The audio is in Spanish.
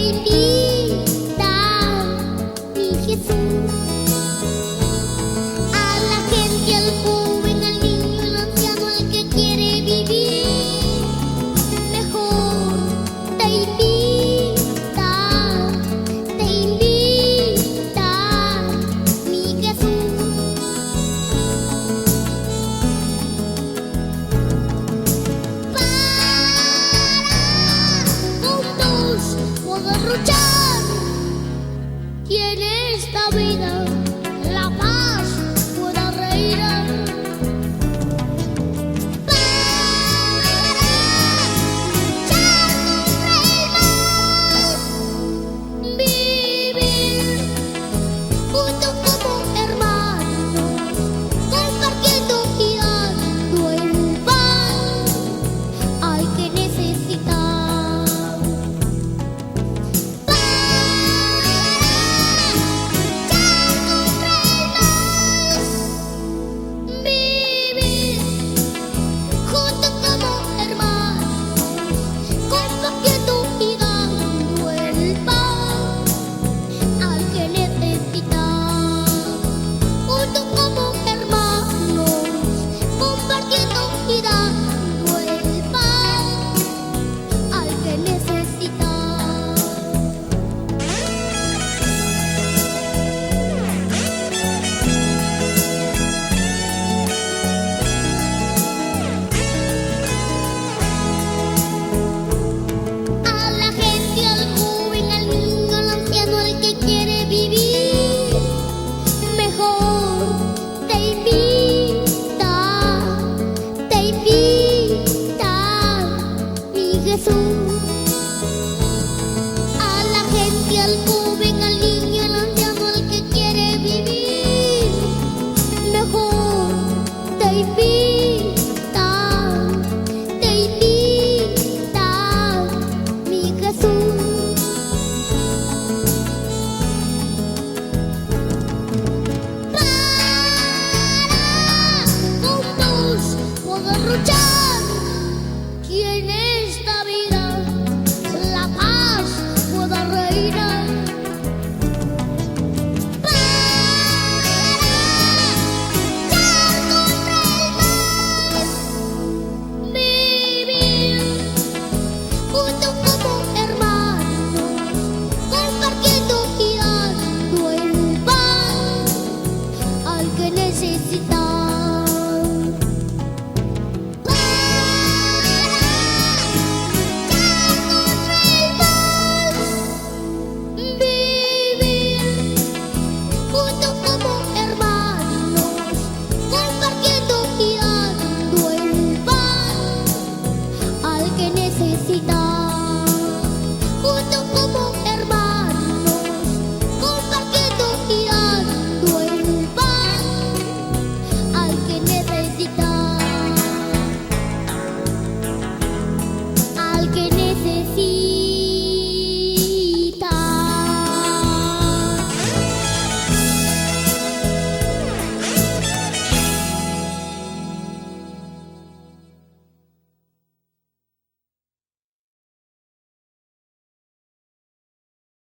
invita mi Jesús a la gente, al joven, al niño, al anciano, al que quiere vivir mejor. Te invita mi Jesús. Juntos poder luchar y en esta vida la paz pueda reinar. Vivir juntos como hermanos, compartiendo y dando el pan al que necesita. Vivir juntos como hermanos, compartiendo y dando el pan al que necesita. Juntos como hermanos, compartiendo y dando el pan al que necesita. A la gente, al joven, al niño, al anciano, al que quiere vivir mejor, te invita mi Jesús. A la gente, al joven, al niño, al anciano, al que quiere vivir mejor, te invita mi Jesús. Para juntos poder luchar y en esta vida la paz pueda reinar.